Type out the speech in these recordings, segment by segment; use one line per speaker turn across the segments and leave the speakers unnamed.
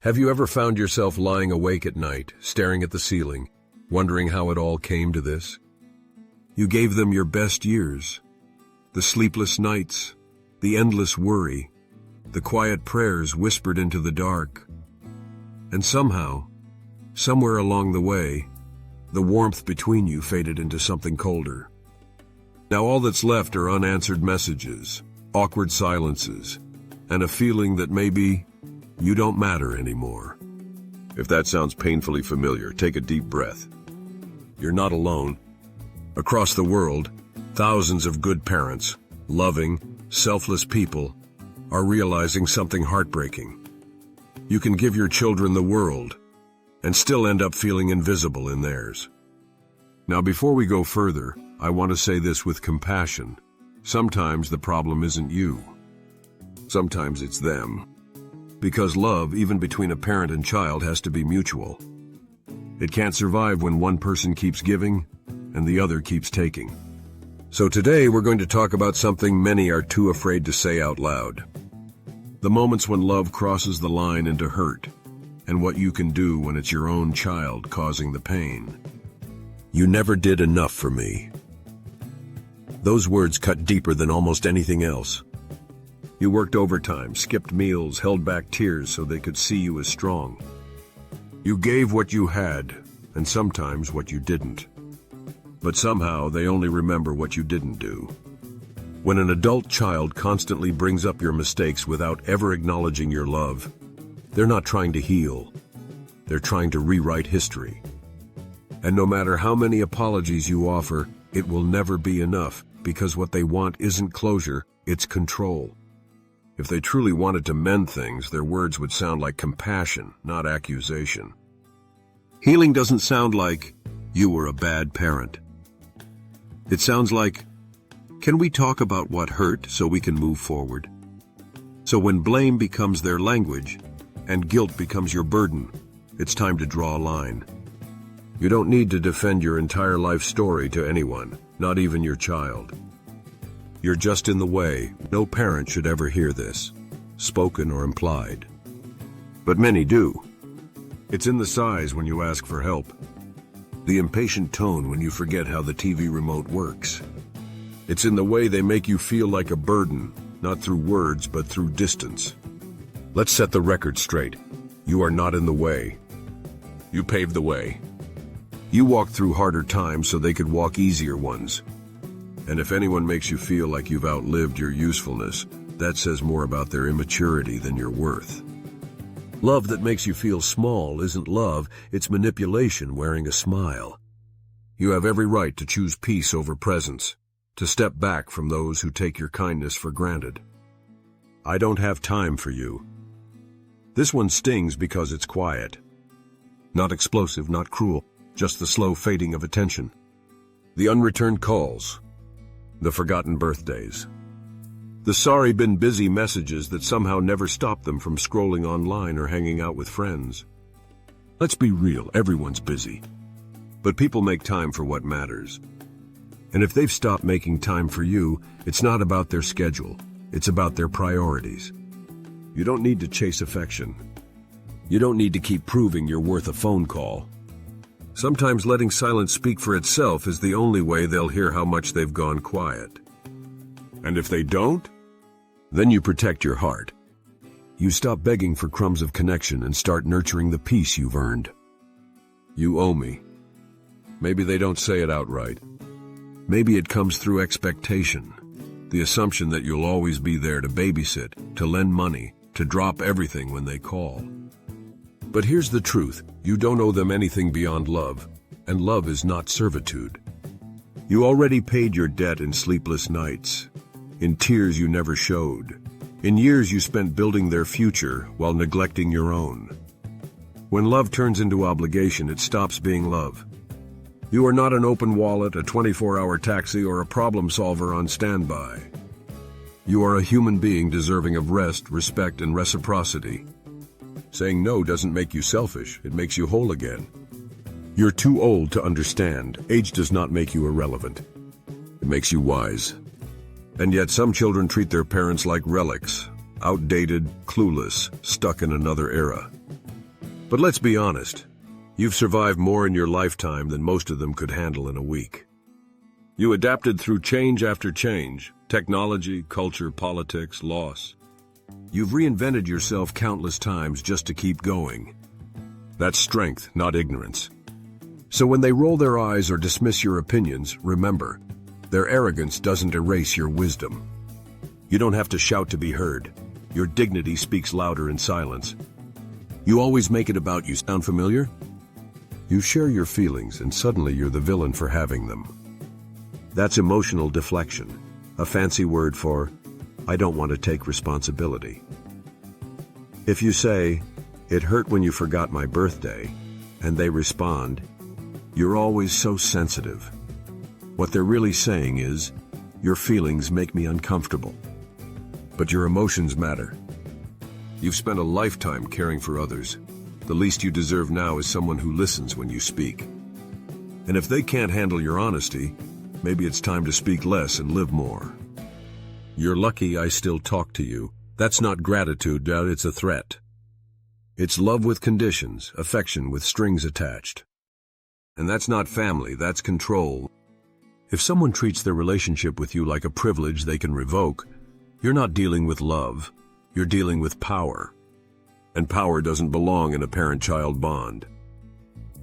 Have you ever found yourself lying awake at night, staring at the ceiling, wondering how it all came to this? You gave them your best years, the sleepless nights, the endless worry, the quiet prayers whispered into the dark. And somehow, somewhere along the way, the warmth between you faded into something colder. Now all that's left are unanswered messages, awkward silences, and a feeling that maybe you don't matter anymore. If that sounds painfully familiar, take a deep breath. You're not alone. Across the world, thousands of good parents, loving, selfless people, are realizing something heartbreaking. You can give your children the world and still end up feeling invisible in theirs. Now, before we go further, I want to say this with compassion. Sometimes the problem isn't you. Sometimes it's them. Because love, even between a parent and child, has to be mutual. It can't survive when one person keeps giving and the other keeps taking. So today we're going to talk about something many are too afraid to say out loud. The moments when love crosses the line into hurt, and what you can do when it's your own child causing the pain. You never did enough for me. Those words cut deeper than almost anything else. You worked overtime, skipped meals, held back tears so they could see you as strong. You gave what you had, and sometimes what you didn't. But somehow they only remember what you didn't do. When an adult child constantly brings up your mistakes without ever acknowledging your love, they're not trying to heal. They're trying to rewrite history. And no matter how many apologies you offer, it will never be enough, because what they want isn't closure, it's control. If they truly wanted to mend things, their words would sound like compassion, not accusation. Healing doesn't sound like, "You were a bad parent." It sounds like, "Can we talk about what hurt so we can move forward?" So when blame becomes their language, and guilt becomes your burden, it's time to draw a line. You don't need to defend your entire life story to anyone, not even your child. You're just in the way. No parent should ever hear this, spoken or implied. But many do. It's in the sighs when you ask for help, the impatient tone when you forget how the TV remote works. It's in the way they make you feel like a burden, not through words but through distance. Let's set the record straight. You are not in the way. You paved the way. You walked through harder times so they could walk easier ones. And if anyone makes you feel like you've outlived your usefulness, that says more about their immaturity than your worth. Love that makes you feel small isn't love, it's manipulation wearing a smile. You have every right to choose peace over presence, to step back from those who take your kindness for granted. I don't have time for you. This one stings because it's quiet. Not explosive, not cruel, just the slow fading of attention. The unreturned calls. The forgotten birthdays. The sorry been busy messages that somehow never stop them from scrolling online or hanging out with friends. Let's be real, everyone's busy. But people make time for what matters. And if they've stopped making time for you, it's not about their schedule, it's about their priorities. You don't need to chase affection. You don't need to keep proving you're worth a phone call. Sometimes letting silence speak for itself is the only way they'll hear how much they've gone quiet. And if they don't, then you protect your heart. You stop begging for crumbs of connection and start nurturing the peace you've earned. You owe me. Maybe they don't say it outright. Maybe it comes through expectation, the assumption that you'll always be there to babysit, to lend money, to drop everything when they call. But here's the truth, you don't owe them anything beyond love, and love is not servitude. You already paid your debt in sleepless nights, in tears you never showed, in years you spent building their future while neglecting your own. When love turns into obligation, it stops being love. You are not an open wallet, a 24-hour taxi, or a problem solver on standby. You are a human being deserving of rest, respect, and reciprocity. Saying no doesn't make you selfish, it makes you whole again. You're too old to understand. Age does not make you irrelevant. It makes you wise. And yet some children treat their parents like relics, outdated, clueless, stuck in another era. But let's be honest, you've survived more in your lifetime than most of them could handle in a week. You adapted through change after change, technology, culture, politics, loss. You've reinvented yourself countless times just to keep going. That's strength, not ignorance. So when they roll their eyes or dismiss your opinions, remember, their arrogance doesn't erase your wisdom. You don't have to shout to be heard. Your dignity speaks louder in silence. You always make it about you. Sound familiar? You share your feelings and suddenly you're the villain for having them. That's emotional deflection, a fancy word for, I don't want to take responsibility. If you say, it hurt when you forgot my birthday, and they respond, you're always so sensitive. What they're really saying is, your feelings make me uncomfortable. But your emotions matter. You've spent a lifetime caring for others. The least you deserve now is someone who listens when you speak. And if they can't handle your honesty, maybe it's time to speak less and live more. You're lucky I still talk to you. That's not gratitude, it's a threat. It's love with conditions, affection with strings attached. And that's not family, that's control. If someone treats their relationship with you like a privilege they can revoke, you're not dealing with love, you're dealing with power. And power doesn't belong in a parent-child bond.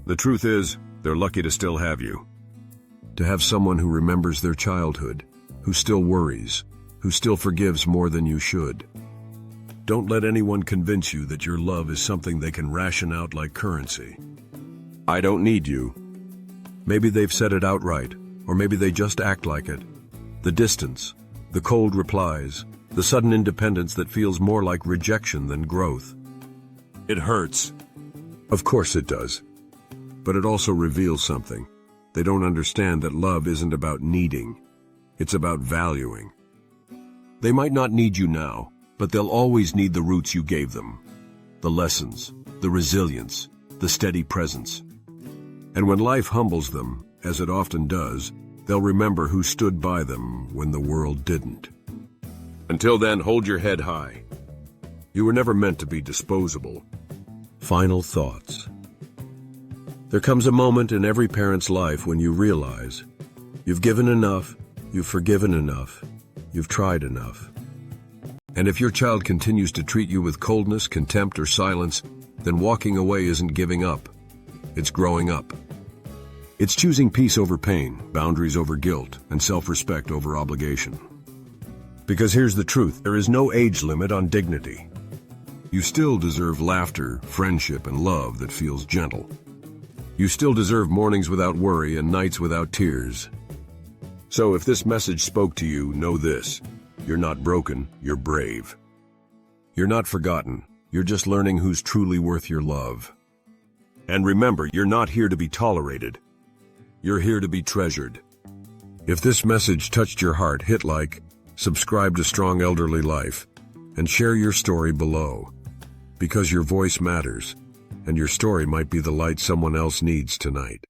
The truth is, they're lucky to still have you. To have someone who remembers their childhood, who still worries, who still forgives more than you should. Don't let anyone convince you that your love is something they can ration out like currency. I don't need you. Maybe they've said it outright, or maybe they just act like it. The distance, the cold replies, the sudden independence that feels more like rejection than growth. It hurts. Of course it does. But it also reveals something. They don't understand that love isn't about needing. It's about valuing. They might not need you now, but they'll always need the roots you gave them. The lessons, the resilience, the steady presence. And when life humbles them, as it often does, they'll remember who stood by them when the world didn't. Until then, hold your head high. You were never meant to be disposable. Final thoughts. There comes a moment in every parent's life when you realize you've given enough, you've forgiven enough, you've tried enough. And if your child continues to treat you with coldness, contempt, or silence, then walking away isn't giving up. It's growing up. It's choosing peace over pain, boundaries over guilt, and self-respect over obligation. Because here's the truth, there is no age limit on dignity. You still deserve laughter, friendship, and love that feels gentle. You still deserve mornings without worry and nights without tears. So if this message spoke to you, know this. You're not broken, you're brave. You're not forgotten, you're just learning who's truly worth your love. And remember, you're not here to be tolerated. You're here to be treasured. If this message touched your heart, hit like, subscribe to Strong Elderly Life, and share your story below. Because your voice matters, and your story might be the light someone else needs tonight.